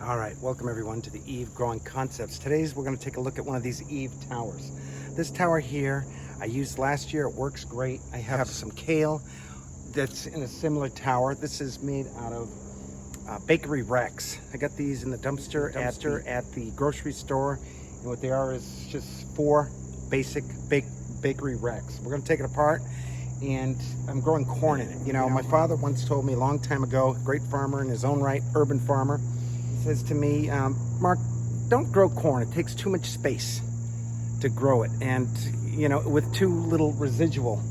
All right, welcome everyone to the Eve Growing Concepts. Today's we're going to take a look at one of these Eve towers. This tower here I used last year. It works great. I have some kale that's in a similar tower. This is made out of bakery racks. I got these in the dumpster at the grocery store, and what they are is just 4 basic bakery racks. We're going to take it apart, and I'm growing corn in it. You know, my father once told me a long time ago, great farmer in his own right, urban farmer, says to me, Mark, don't grow corn. It takes too much space to grow it, and you know, with too little residual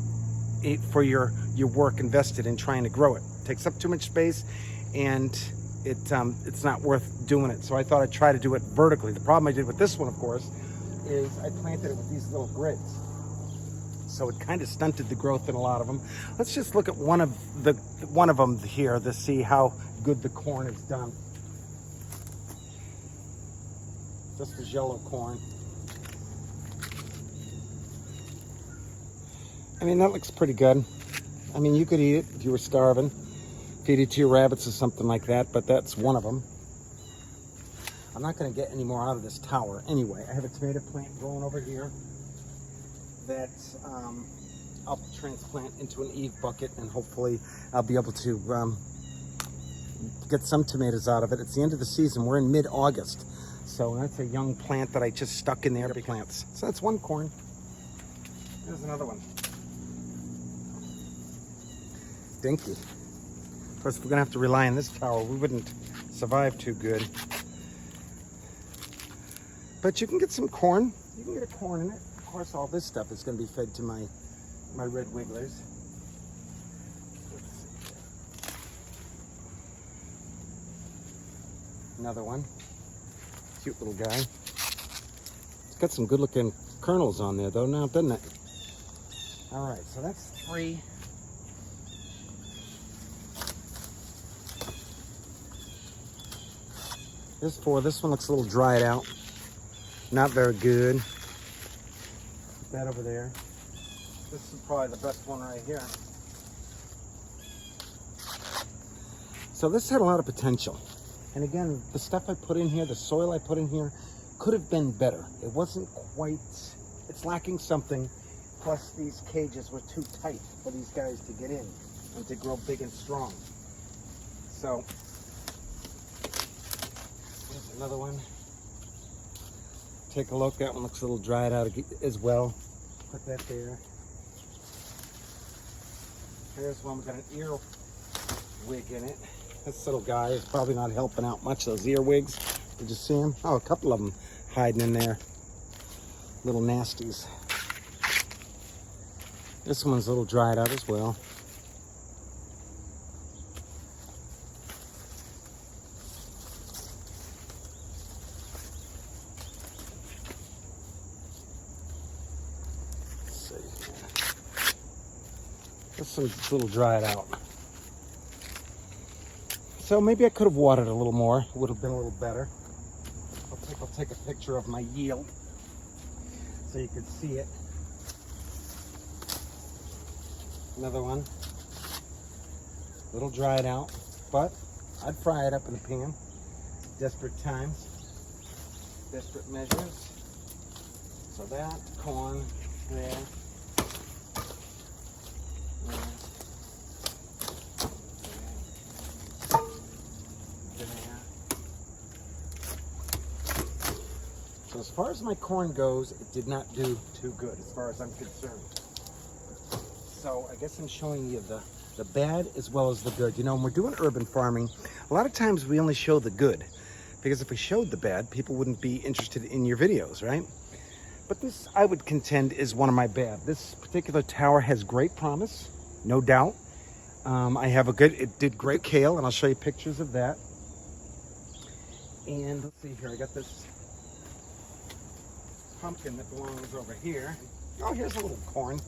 for your work invested in trying to grow it. It takes up too much space, and it's not worth doing it. So I thought I'd try to do it vertically. The problem I did with this one, of course, is I planted it with these little grids, so it kind of stunted the growth in a lot of them. Let's just look at one of them here to see how good the corn is done. Just as yellow corn. I mean, that looks pretty good. I mean, you could eat it if you were starving. Feed it to your rabbits or something like that, but that's one of them. I'm not going to get any more out of this tower anyway. I have a tomato plant growing over here that I'll transplant into an Eve bucket, and hopefully I'll be able to get some tomatoes out of it. It's the end of the season. We're in mid-August. So that's a young plant that I just stuck in there to plants. So that's one corn. There's another one. Dinky. Of course, if we're gonna have to rely on this tower, we wouldn't survive too good. But you can get some corn. You can get a corn in it. Of course, all this stuff is gonna be fed to my red wigglers. Another one. Cute little guy. It's got some good looking kernels on there though now, doesn't it? All right, so that's 3. There's 4. This one looks a little dried out. Not very good. Put that over there. This is probably the best one right here. So this had a lot of potential. And again, the stuff I put in here, the soil I put in here, could have been better. It wasn't quite, it's lacking something. Plus these cages were too tight for these guys to get in and to grow big and strong. So, there's another one. Take a look, that one looks a little dried out as well. Put that there. Here's one with an earwig in it. This little guy is probably not helping out much, those earwigs. Did you see him? Oh, a couple of them hiding in there. Little nasties. This one's a little dried out as well. Let's see here. This one's a little dried out. So maybe I could have watered a little more. It would have been a little better. I'll take a picture of my yield so you can see it. Another one. A little dried out, but I'd fry it up in a pan. Desperate times, desperate measures. So that corn there. So as far as my corn goes, it did not do too good as far as I'm concerned. So I guess I'm showing you the bad as well as the good. You know, when we're doing urban farming, a lot of times we only show the good, because if we showed the bad, people wouldn't be interested in your videos, right? But this, I would contend, is one of my bad. This particular tower has great promise, no doubt. It did great kale, and I'll show you pictures of that. And let's see here, I got this pumpkin that belongs over here. Oh, here's a little corn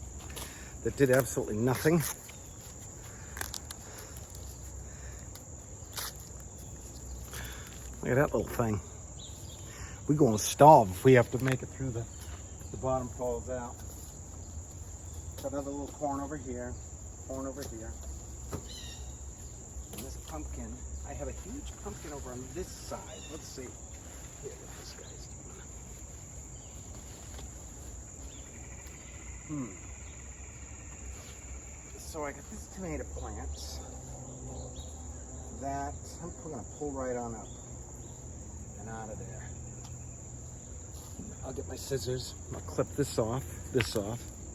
that did absolutely nothing. Look at that little thing. We're going to starve if we have to make it through the bottom falls out. Got another little corn over here. Corn over here. And this pumpkin, I have a huge pumpkin over on this side. Let's see. Here, what this guy's doing. So I got these tomato plants that I'm going to pull right on up and out of there. I'll get my scissors. I'll clip this off.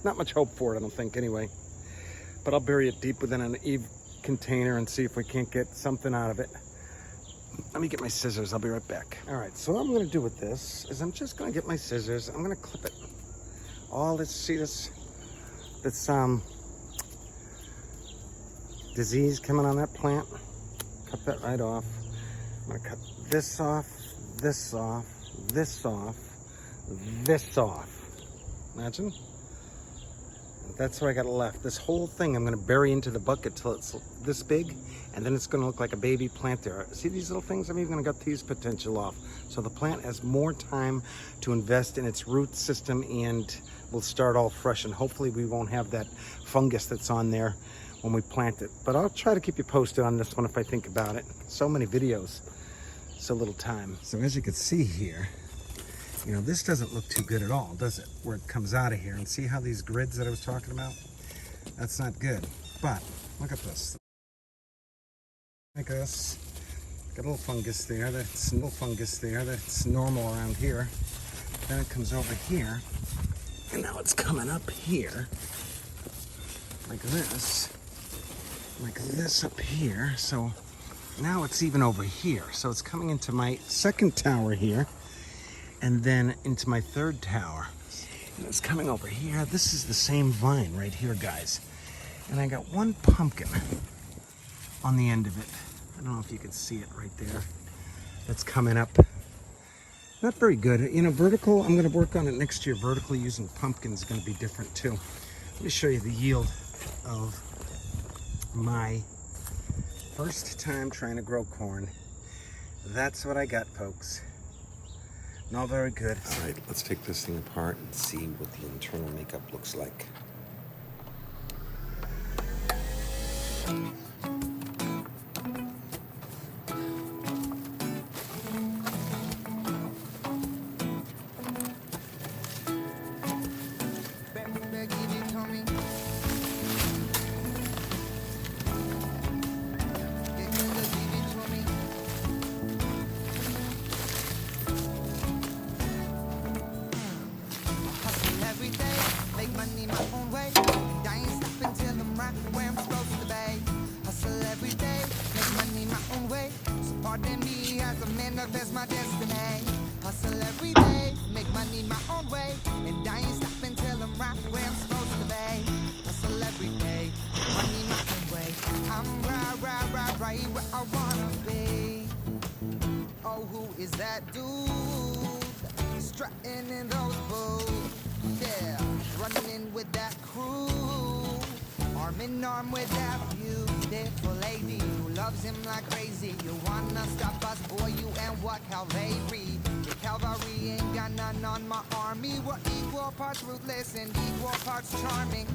Not much hope for it, I don't think, anyway. But I'll bury it deep within an Eve container and see if we can't get something out of it. Let me get my scissors. I'll be right back. All right, so what I'm going to do with this is I'm just going to get my scissors. I'm going to clip it. All this, see this disease coming on that plant? Cut that right off. I'm going to cut this off, this off, this off, this off. Imagine. That's what I got left. This whole thing I'm going to bury into the bucket till it's this big, and then it's going to look like a baby plant there. See these little things? I'm even going to cut these potential off. So the plant has more time to invest in its root system and will start all fresh, and hopefully we won't have that fungus that's on there when we plant it. But I'll try to keep you posted on this one if I think about it. So many videos, so little time. So as you can see here, you know, this doesn't look too good at all, does it? Where it comes out of here. And see how these grids that I was talking about? That's not good. But look at this. Like this. Got a little fungus there. That's normal around here. Then it comes over here. And now it's coming up here. Like this. Like this up here. So now it's even over here. So it's coming into my second tower here. And then into my third tower. And it's coming over here. This is the same vine right here, guys. And I got one pumpkin on the end of it. I don't know if you can see it right there. That's coming up. Not very good. You know, vertical, I'm going to work on it next year. Vertical using pumpkin is going to be different too. Let me show you the yield of my first time trying to grow corn. That's what I got, folks. Not very good. All right, let's take this thing apart and see what the internal makeup looks like. Manifest my destiny. Hustle every day, make money my own way, and I ain't stopping till I'm right where I'm supposed to be. Hustle every day, make money my own way. I'm right where I wanna be. Oh, who is that dude strutting in those boots? Yeah, running with that crew, arm in arm with that beautiful lady who loves him like crazy. You wanna stop us, boy, you and what cavalry? The cavalry ain't got none on my army. We're equal parts ruthless and equal parts charming.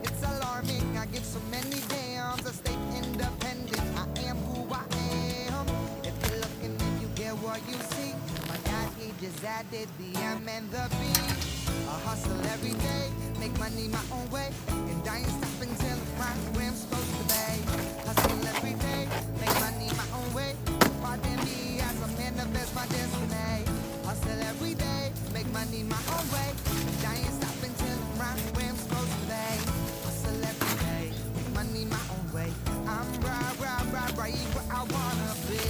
It's alarming, I give so many damns. A state independent, I am who I am. If you're looking, if you get what you see, my God, he just added the M and the B. I hustle every day, make money my own way, and I ain't stopping till I'm right where I'm supposed to be. Hustle every day, make money my own way. Pardon me as I manifest my destiny. Hustle every day, make money my own way, and I ain't stopping till I'm right where I'm supposed to be. Hustle every day, make money my own way. I'm right where I wanna be.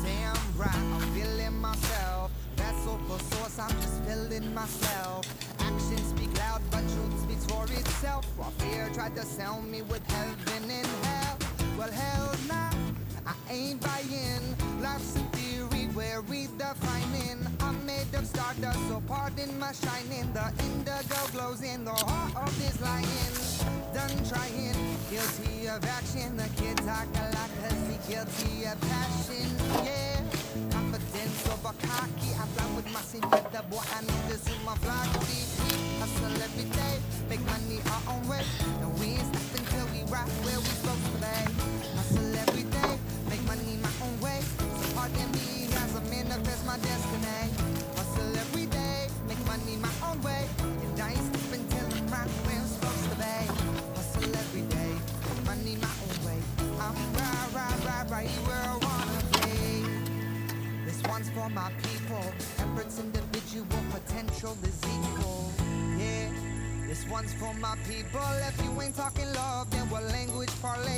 Damn right, I'm feeling myself. That's super source, I'm just feeling myself. Actions speak loud, but truth speaks for itself. While fear tried to sell me with heaven and hell, well, hell nah, I ain't buying. Life's a theory we're redefining. I'm made of stardust, so pardon my shining. The indigo glows in the heart of this lion. Done trying, guilty of action. The kid talk a lot cause he guilty of passion. Yeah, confidence over cocky. I fly with my senorita, boy, I need this in my flock. Hustle every day, make money our own way, and we ain't stopping till we rock where we supposed to be. Hustle every day, my people. Efforts, individual potential is equal. Yeah, this one's for my people. If you ain't talking love, then what language parlay?